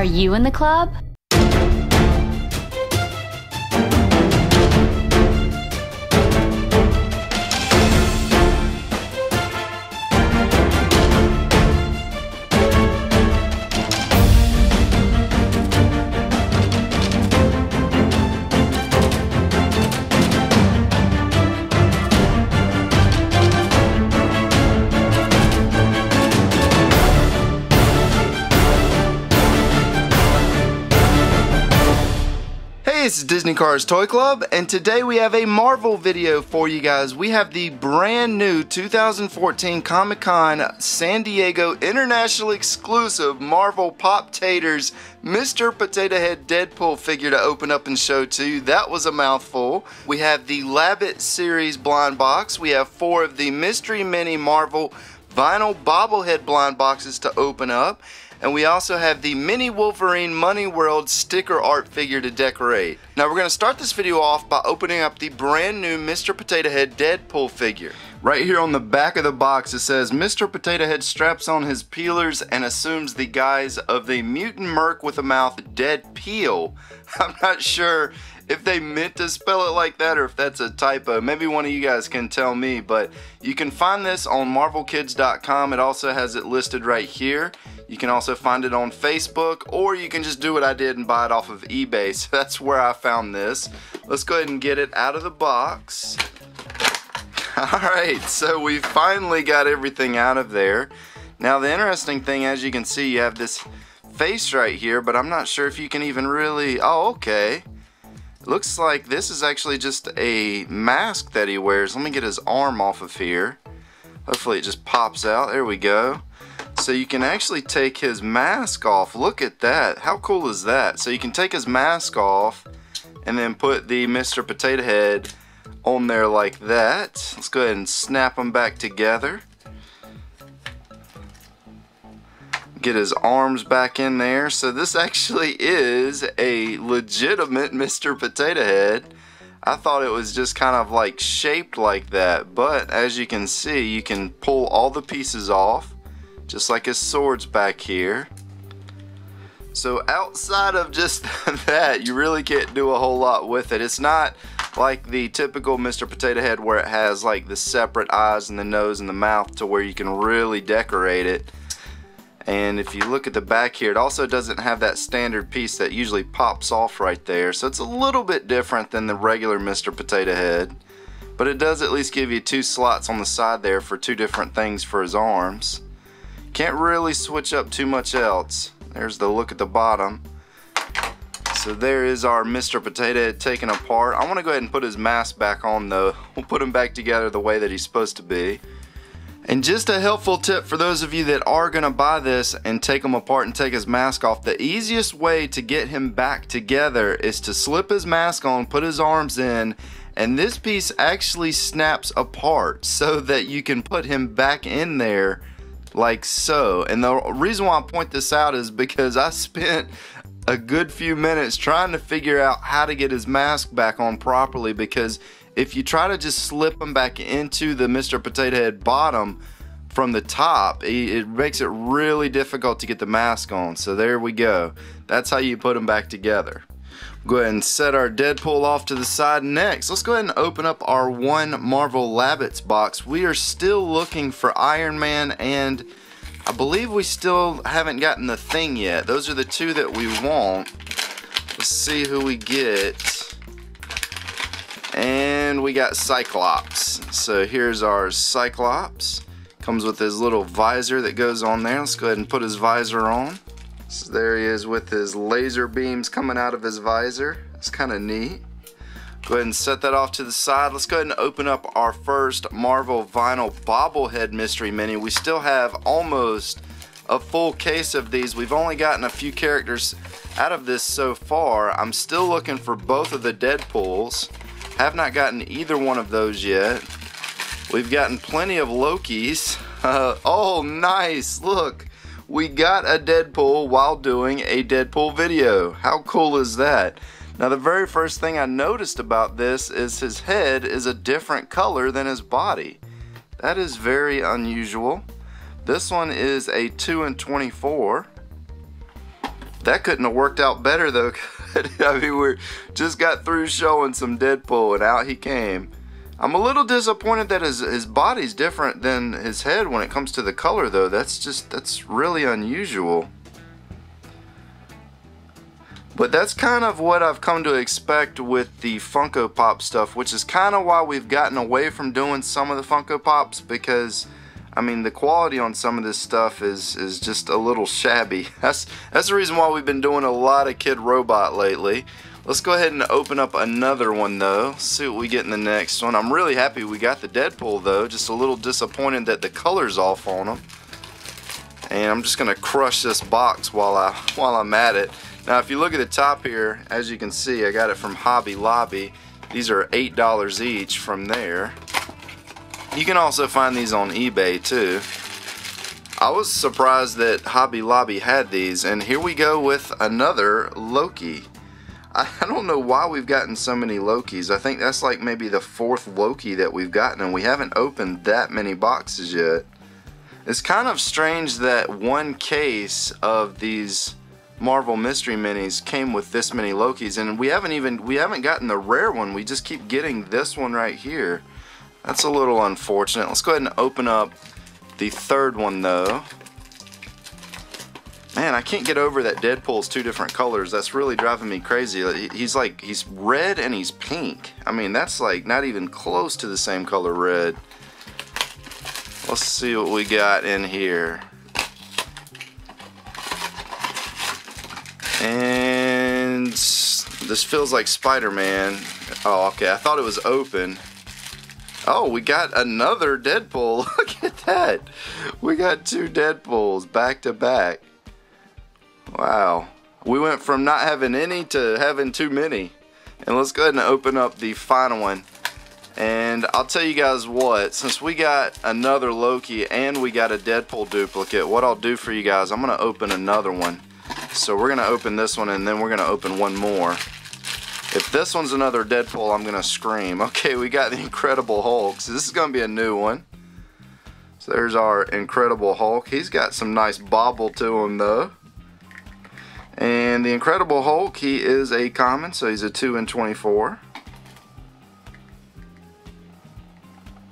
Are you in the club? Hey, it's Disney Cars Toy Club, and today we have a Marvel video for you guys. We have the brand new 2014 Comic-Con San Diego International exclusive Marvel Pop-Taters Mr. Potato Head Deadpool figure to open up and show to you. That was a mouthful. We have the Labbit series blind box. We have 4 of the Mystery Mini Marvel vinyl bobblehead blind boxes to open up. And we also have the mini Wolverine Munnyworld sticker art figure to decorate. Now we're going to start this video off by opening up the brand new Mr. Potato Head Deadpool figure. Right here on the back of the box it says, Mr. Potato Head straps on his peelers and assumes the guise of the mutant merc with a mouth, Deadpeel. I'm not sure if they meant to spell it like that or if that's a typo. Maybe one of you guys can tell me, but you can find this on marvelkids.com. It also has it listed right here. You can also find it on Facebook, or you can just do what I did and buy it off of eBay. So that's where I found this. Let's go ahead and get it out of the box. Alright, so we finally got everything out of there. Now the interesting thing, as you can see, you have this face right here, but I'm not sure if you can even really... Oh, okay. Looks like this is actually just a mask that he wears. Let me get his arm off of here. Hopefully it just pops out. There we go. So you can actually take his mask off. Look at that. How cool is that? So you can take his mask off and then put the Mr. Potato Head on there like that. Let's go ahead and snap them back together. Get his arms back in there. So this actually is a legitimate Mr. Potato Head. I thought it was just kind of like shaped like that, but as you can see, you can pull all the pieces off, just like his sword's back here. So outside of just that, you really can't do a whole lot with it. It's not like the typical Mr. Potato Head where it has like the separate eyes and the nose and the mouth to where you can really decorate it. And if you look at the back here, it also doesn't have that standard piece that usually pops off right there. So it's a little bit different than the regular Mr. Potato Head. But it does at least give you 2 slots on the side there for 2 different things for his arms. Can't really switch up too much else. There's the look at the bottom. So there is our Mr. Potato Head taken apart. I want to go ahead and put his mask back on though. We'll put him back together the way that he's supposed to be. And just a helpful tip for those of you that are going to buy this and take him apart and take his mask off, the easiest way to get him back together is to slip his mask on, put his arms in, and this piece actually snaps apart so that you can put him back in there like so. And the reason why I point this out is because I spent a good few minutes trying to figure out how to get his mask back on properly, because if you try to just slip them back into the Mr. Potato Head bottom from the top, it makes it really difficult to get the mask on. So there we go. That's how you put them back together. Go ahead and set our Deadpool off to the side. Next, let's go ahead and open up our one Marvel Labbits box. We are still looking for Iron Man, and I believe we still haven't gotten the Thing yet. Those are the 2 that we want. Let's see who we get. And we got Cyclops. So here's our Cyclops. Comes with his little visor that goes on there. Let's go ahead and put his visor on. So there he is with his laser beams coming out of his visor. It's kind of neat. Go ahead and set that off to the side. Let's go ahead and open up our first Marvel vinyl bobblehead mystery mini. We still have almost a full case of these. We've only gotten a few characters out of this so far. I'm still looking for both of the Deadpools. Have not gotten either one of those yet. We've gotten plenty of Lokis. Oh, nice. Look, we got a Deadpool while doing a Deadpool video. How cool is that? Now, the very first thing I noticed about this is his head is a different color than his body. That is very unusual. This one is a 2 in 24. That couldn't have worked out better though. I mean, we just got through showing some Deadpool and out he came. I'm a little disappointed that his body's different than his head when it comes to the color though. That's really unusual. But that's kind of what I've come to expect with the Funko Pop stuff, which is kind of why we've gotten away from doing some of the Funko Pops, because I mean the quality on some of this stuff is just a little shabby. That's the reason why we've been doing a lot of Kidrobot lately. Let's go ahead and open up another one though. See what we get in the next one. I'm really happy we got the Deadpool though. Just a little disappointed that the color's off on him. And I'm just gonna crush this box while I'm at it. Now if you look at the top here, as you can see, I got it from Hobby Lobby. These are $8 each from there. You can also find these on eBay too. I was surprised that Hobby Lobby had these, and here we go with another Loki. I don't know why we've gotten so many Lokis. I think that's like maybe the 4th Loki that we've gotten, and we haven't opened that many boxes yet. It's kind of strange that one case of these Marvel Mystery Minis came with this many Lokis, and we haven't gotten the rare one. We just keep getting this one right here. That's a little unfortunate. Let's go ahead and open up the 3rd one though. Man, I can't get over that Deadpool's 2 different colors. That's really driving me crazy. He's red and he's pink. I mean, that's like not even close to the same color red. Let's see what we got in here. And this feels like Spiderman. Oh, okay. I thought it was open. Oh, we got another Deadpool. Look at that. We got 2 Deadpools back to back. Wow. We went from not having any to having too many. And let's go ahead and open up the final one. And I'll tell you guys what, since we got another Loki and we got a Deadpool duplicate, what I'll do for you guys, I'm going to open another one. So we're going to open this one and then we're going to open one more. If this one's another Deadpool, I'm going to scream. Okay, we got the Incredible Hulk. So this is going to be a new one. So there's our Incredible Hulk. He's got some nice bobble to him though. And the Incredible Hulk, he is a common, so he's a 2 in 24.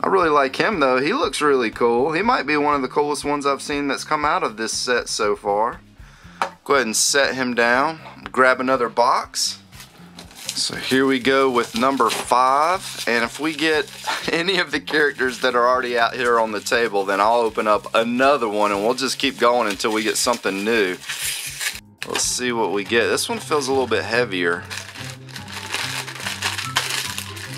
I really like him though. He looks really cool. He might be one of the coolest ones I've seen that's come out of this set so far. Go ahead and set him down. Grab another box. So here we go with number 5. And if we get any of the characters that are already out here on the table, then I'll open up another one and we'll just keep going until we get something new. Let's see what we get. This one feels a little bit heavier.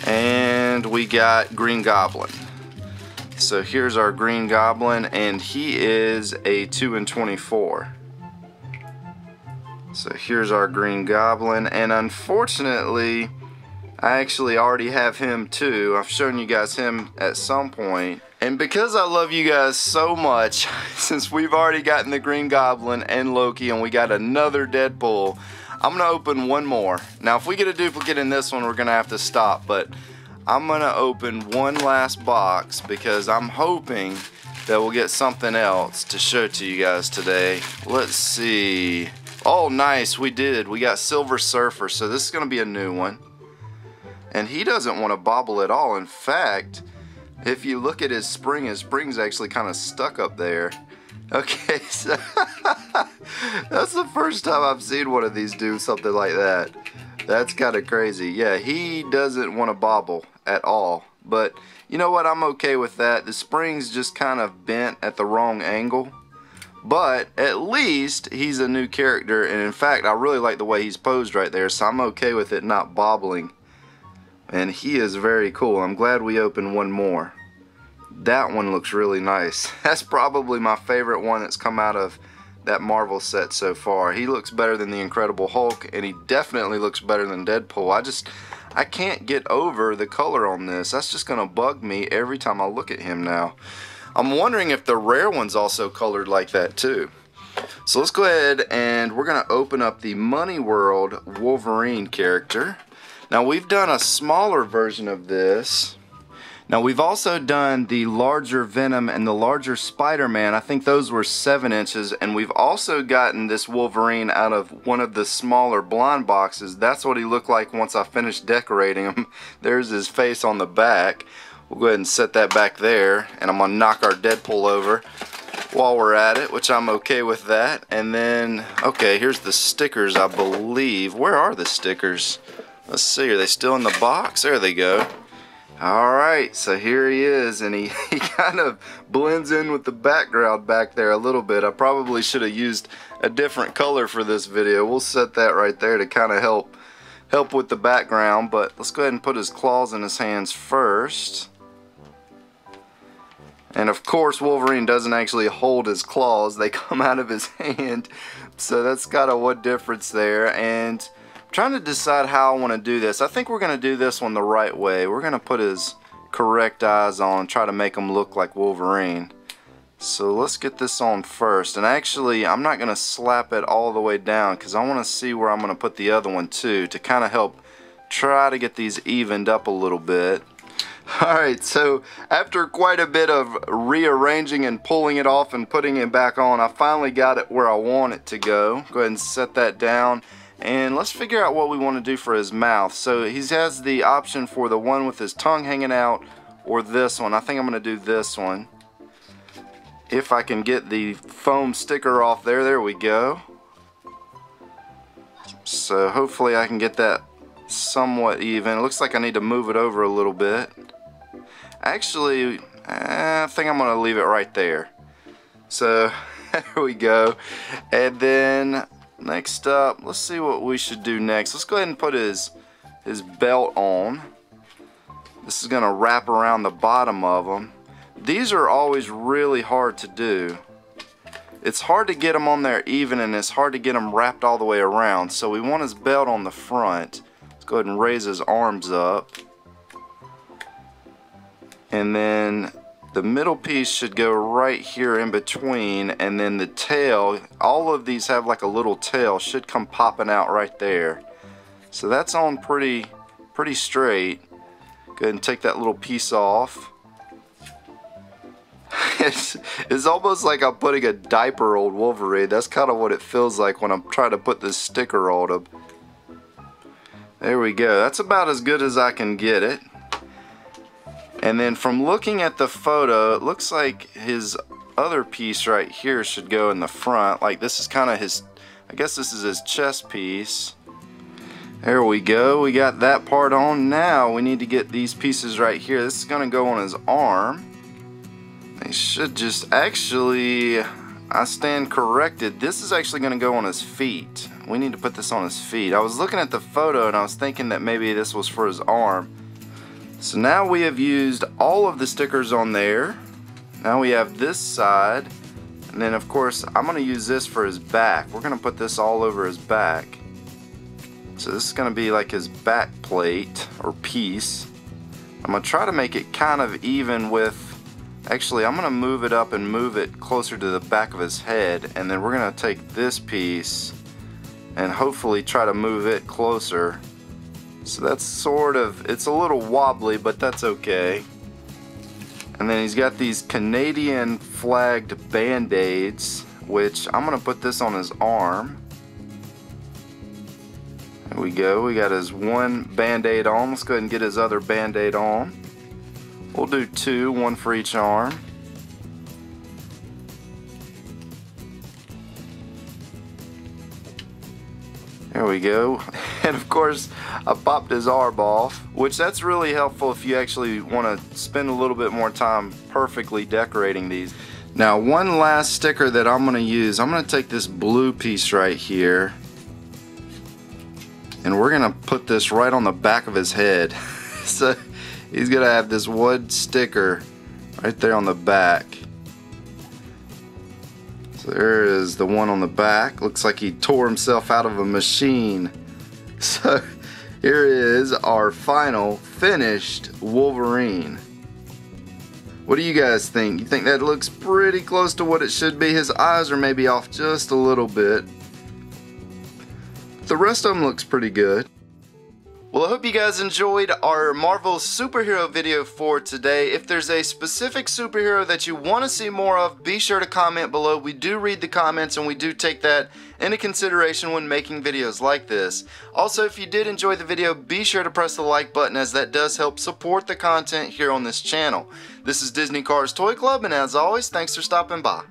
And we got Green Goblin. So here's our Green Goblin, and he is a 2 in 24. So here's our Green Goblin, and unfortunately I actually already have him too. I've shown you guys him at some point. And because I love you guys so much, since we've already gotten the Green Goblin and Loki and we got another Deadpool, I'm going to open one more. Now if we get a duplicate in this one, we're going to have to stop, but I'm going to open one last box because I'm hoping that we'll get something else to show to you guys today. Let's see. Oh, nice, we did. We got Silver Surfer, so this is going to be a new one. And he doesn't want to bobble at all. In fact, if you look at his spring's actually kind of stuck up there. Okay, so that's the first time I've seen one of these do something like that. That's kind of crazy. Yeah, he doesn't want to bobble at all. But you know what? I'm okay with that. The spring's just kind of bent at the wrong angle. But at least he's a new character, and in fact I really like the way he's posed right there, so I'm okay with it not bobbling. And he is very cool. I'm glad we opened one more. That one looks really nice. That's probably my favorite one that's come out of that Marvel set so far. He looks better than the Incredible Hulk, and he definitely looks better than Deadpool. I can't get over the color on this. That's just gonna bug me every time I look at him now. I'm wondering if the rare one's also colored like that too. So let's go ahead and we're going to open up the Munnyworld Wolverine character. Now we've done a smaller version of this Now we've also done the larger Venom and the larger Spiderman. I think those were 7 inches, and we've also gotten this Wolverine out of one of the smaller blind boxes. That's what he looked like once I finished decorating him. There's his face on the back. We'll go ahead and set that back there, and I'm gonna knock our Deadpool over while we're at it, which I'm okay with that. And then, okay, here's the stickers, I believe. Where are the stickers? Let's see, are they still in the box? There they go. Alright, so here he is, and he kind of blends in with the background back there a little bit. I probably should have used a different color for this video. We'll set that right there to kind of help with the background, but let's go ahead and put his claws in his hands first. And of course Wolverine doesn't actually hold his claws, they come out of his hand, so that's kind of one difference there. And trying to decide how I want to do this. I think we're going to do this one the right way. We're going to put his correct eyes on and try to make him look like Wolverine. So let's get this on first. And actually, I'm not going to slap it all the way down because I want to see where I'm going to put the other one too, to kind of help try to get these evened up a little bit. Alright, so after quite a bit of rearranging and pulling it off and putting it back on, I finally got it where I want it to go. Go ahead and set that down. And let's figure out what we want to do for his mouth. So he has the option for the one with his tongue hanging out or this one. I think I'm going to do this one. If I can get the foam sticker off there. There we go. So hopefully I can get that somewhat even. It looks like I need to move it over a little bit. Actually, I think I'm going to leave it right there. So there we go. And then next up, let's see what we should do next. Let's go ahead and put his belt on. This is going to wrap around the bottom of him. These are always really hard to do. It's hard to get them on there even, and it's hard to get them wrapped all the way around. So we want his belt on the front. Let's go ahead and raise his arms up. And then the middle piece should go right here in between, and then the tail, all of these have like a little tail, should come popping out right there. So that's on pretty straight. Go ahead and take that little piece off. It's almost like I'm putting a diaper on Wolverine. That's kind of what it feels like when I'm trying to put this sticker on him. There we go. That's about as good as I can get it. And then from looking at the photo, it looks like his other piece right here should go in the front. Like this is kind of his, I guess this is his chest piece. There we go. We got that part on. Now we need to get these pieces right here. This is going to go on his arm. They should just actually, I stand corrected. This is actually going to go on his feet. We need to put this on his feet. I was looking at the photo and I was thinking that maybe this was for his arm. So now we have used all of the stickers on there. Now we have this side. And then of course I'm going to use this for his back. We're going to put this all over his back. So this is going to be like his back plate or piece. I'm going to try to make it kind of even with, actually I'm going to move it up and move it closer to the back of his head. And then we're going to take this piece and hopefully try to move it closer. So that's sort of, it's a little wobbly, but that's okay. And then he's got these Canadian flagged band-aids, which I'm going to put this on his arm. There we go. We got his one band-aid on. Let's go ahead and get his other band-aid on. We'll do two, one for each arm. There we go. And of course I popped his arm off, which that's really helpful if you actually want to spend a little bit more time perfectly decorating these. Now one last sticker that I'm going to use, I'm going to take this blue piece right here and we're going to put this right on the back of his head. So he's going to have this one sticker right there on the back. So there is the one on the back. Looks like he tore himself out of a machine. So here is our final finished Wolverine. What do you guys think? You think that looks pretty close to what it should be? His eyes are maybe off just a little bit. The rest of them looks pretty good. Well, I hope you guys enjoyed our Marvel superhero video for today. If there's a specific superhero that you want to see more of, be sure to comment below. We do read the comments and we do take that into consideration when making videos like this. Also, if you did enjoy the video, be sure to press the like button, as that does help support the content here on this channel. This is Disney Cars Toy Club, and as always, thanks for stopping by.